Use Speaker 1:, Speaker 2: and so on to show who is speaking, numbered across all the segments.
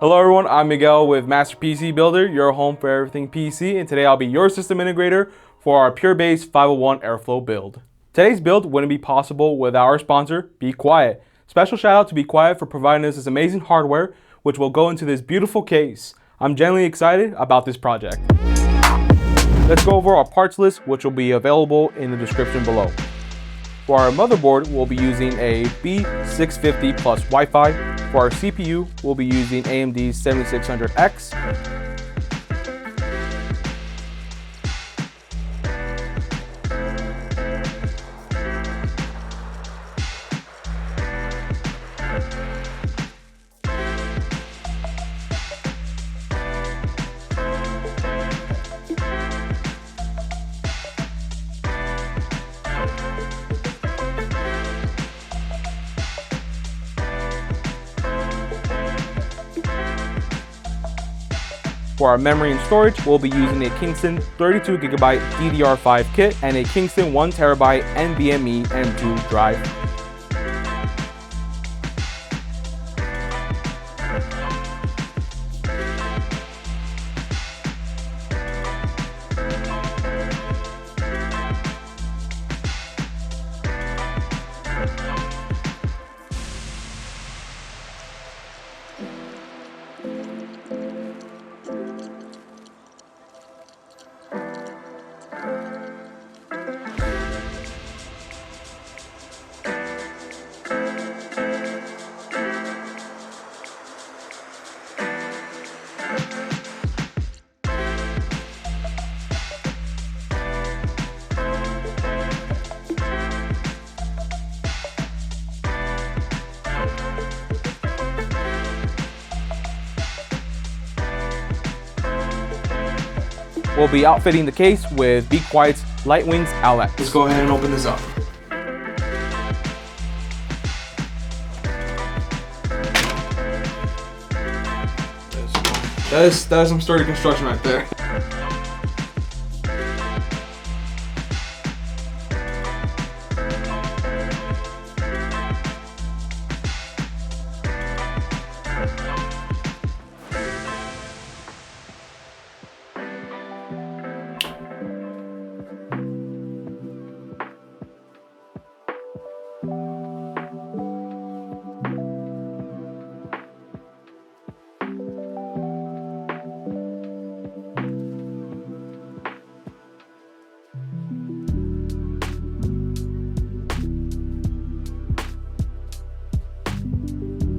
Speaker 1: Hello everyone, I'm Miguel with Master PC Builder, your home for everything PC, and today I'll be your system integrator for our Pure Base 501 Airflow build. Today's build wouldn't be possible without our sponsor, bequiet. Special shout out to bequiet for providing us this amazing hardware, which will go into this beautiful case. I'm genuinely excited about this project. Let's go over our parts list, which will be available in the description below. For our motherboard, we'll be using a B650 plus Wi-Fi. For our CPU, we'll be using AMD's 7600X. For our memory and storage, we'll be using a Kingston 32GB DDR5 kit and a Kingston 1TB Nvme M2 drive. We'll be outfitting the case with bequiet's Lightwings outlet. Let's go ahead and open this up. That is some sturdy construction right there.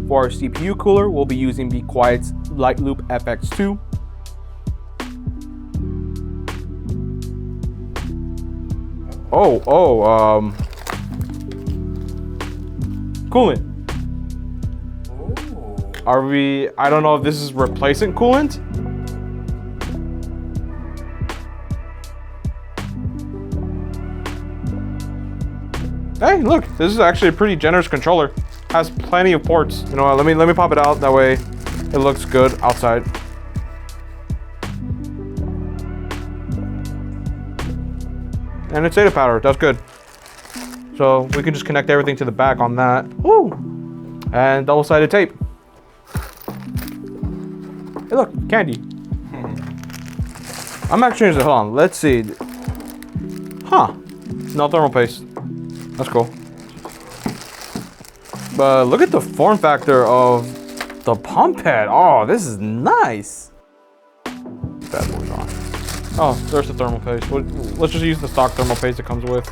Speaker 1: For our CPU cooler, we'll be using bequiet's Lightloop FX2. Coolant. Oh. Are we, I don't know if this is replacing coolant. Hey, look, this is actually a pretty generous controller. Has plenty of ports. You know what, let me pop it out, that way it looks good outside. And it's data power, that's good. So we can just connect everything to the back on that. Woo! And double-sided tape. Hey look, candy. I'm actually interested, hold on, let's see. Huh, no thermal paste. That's cool. But look at the form factor of the pump head. Oh, this is nice. Bad boy's on. Oh, there's the thermal paste. Let's just use the stock thermal paste it comes with.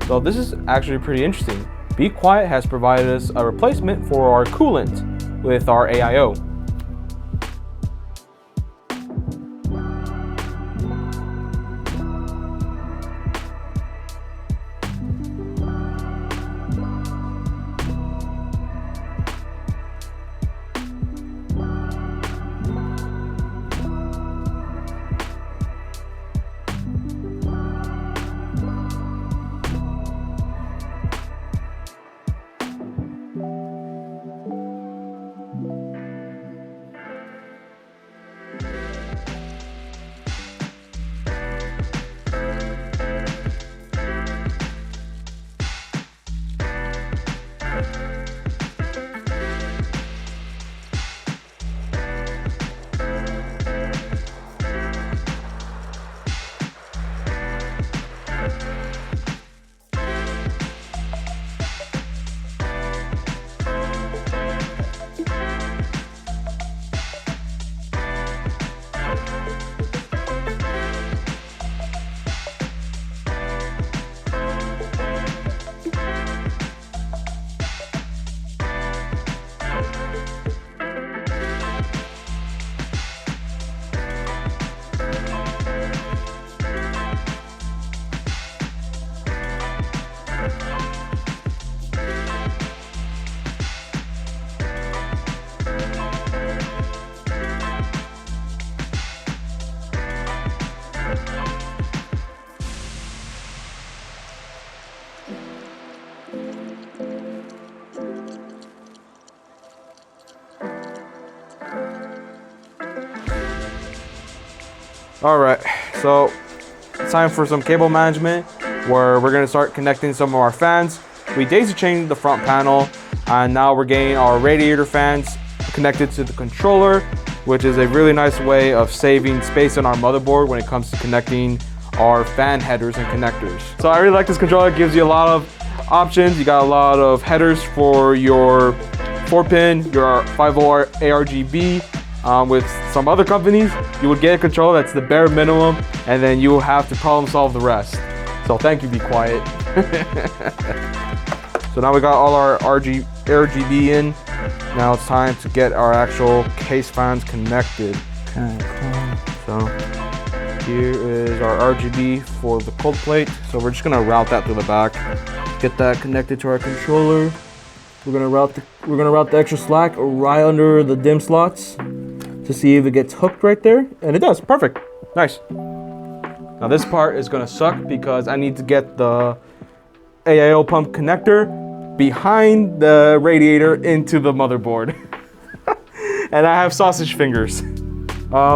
Speaker 1: So this is actually pretty interesting. bequiet has provided us a replacement for our coolant with our AIO. All right, so it's time for some cable management where we're gonna start connecting some of our fans. We daisy chained the front panel and now we're getting our radiator fans connected to the controller, which is a really nice way of saving space on our motherboard when it comes to connecting our fan headers and connectors. So I really like this controller. It gives you a lot of options. You got a lot of headers for your 4-pin, your 5-volt ARGB. With some other companies, you would get a controller that's the bare minimum, and then you will have to problem solve the rest. So thank you, bequiet. So now we got all our RGB in. Now it's time to get our actual case fans connected. Okay, cool. So here is our RGB for the cold plate. So we're just gonna route that to the back. Get that connected to our controller. We're gonna route the extra slack right under the DIMM slots to see if it gets hooked right there, and it does. Perfect. Nice. Now this part is gonna suck because I need to get the AIO pump connector behind the radiator into the motherboard. And I have sausage fingers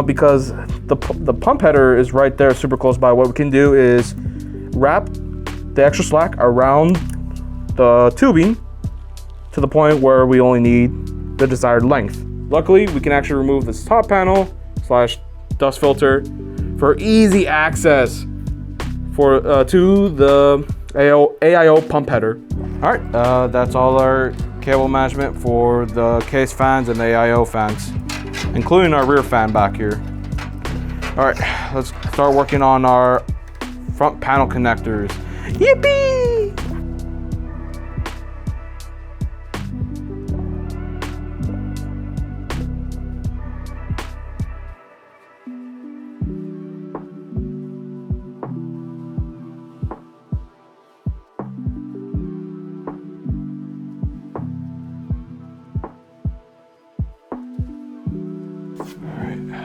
Speaker 1: because the pump header is right there, super close by. What we can do is wrap the extra slack around the tubing to the point where we only need the desired length. Luckily, we can actually remove this top panel / dust filter for easy access to the AIO pump header. All right, that's all our cable management for the case fans and the AIO fans, including our rear fan back here. All right, let's start working on our front panel connectors. Yippee!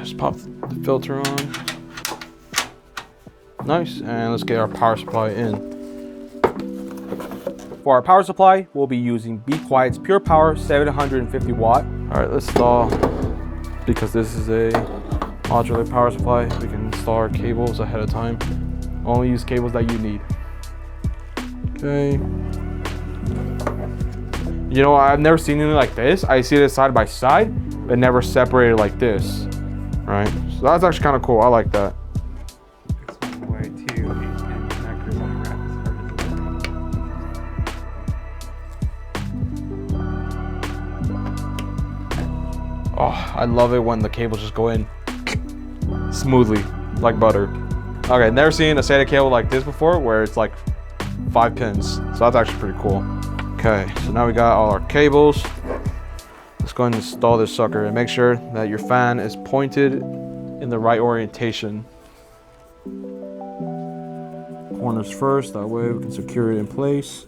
Speaker 1: Just pop the filter on. Nice, and let's get our power supply in. For our power supply, we'll be using bequiet's Pure Power 750 watt. All right, let's install, because this is a modular power supply, we can install our cables ahead of time. Only use cables that you need. Okay. You know, I've never seen anything like this. I see it side by side, but never separated like this. Right, so that's actually kind of cool. I like that. Oh, I love it when the cables just go in smoothly, like butter. Okay, never seen a SATA cable like this before, where it's like 5 pins. So that's actually pretty cool. Okay, so now we got all our cables. Let's go ahead and install this sucker and make sure that your fan is pointed in the right orientation. Corners first, that way we can secure it in place.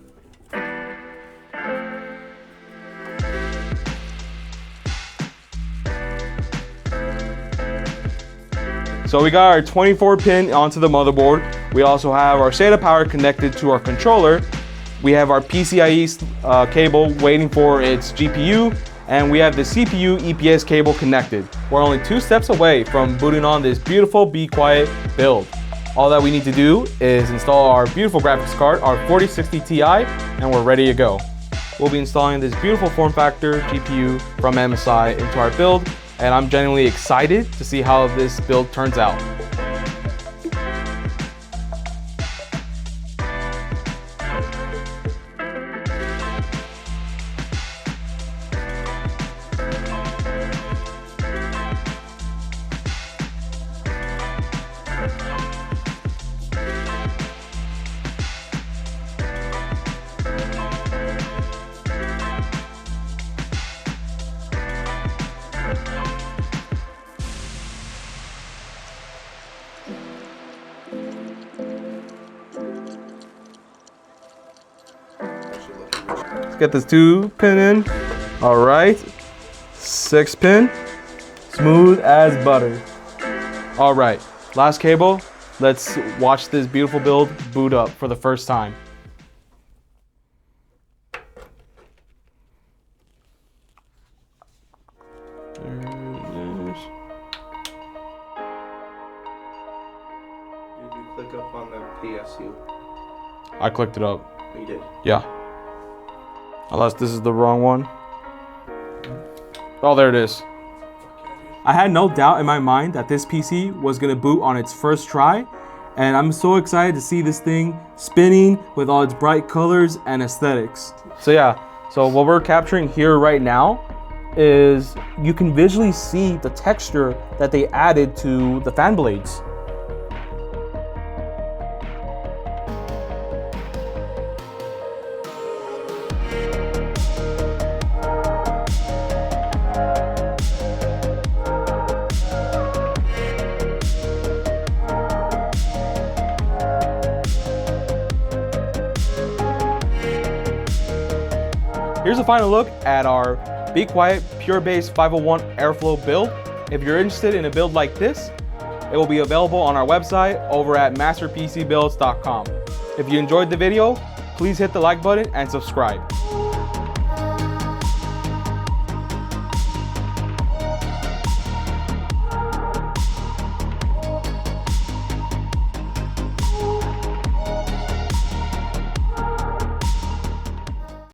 Speaker 1: So we got our 24 pin onto the motherboard. We also have our SATA power connected to our controller. We have our PCIe cable waiting for its GPU. And we have the CPU EPS cable connected. We're only 2 steps away from booting on this beautiful bequiet build. All that we need to do is install our beautiful graphics card, our 4060 Ti, and we're ready to go. We'll be installing this beautiful form factor GPU from MSI into our build, and I'm genuinely excited to see how this build turns out. Let's get this 2-pin in. All right, 6-pin, smooth as butter. All right, last cable. Let's watch this beautiful build boot up for the first time. There it is.
Speaker 2: PSU.
Speaker 1: I clicked it up.
Speaker 2: Oh, you did?
Speaker 1: Yeah. Unless this is the wrong one. Oh, there it is. I had no doubt in my mind that this PC was gonna boot on its first try, and I'm so excited to see this thing spinning with all its bright colors and aesthetics. So yeah, so what we're capturing here right now is you can visually see the texture that they added to the fan blades. Here's a final look at our Be Quiet Pure Base 501 Airflow build. If you're interested in a build like this, it will be available on our website over at masterpcbuilds.com. If you enjoyed the video, please hit the like button and subscribe.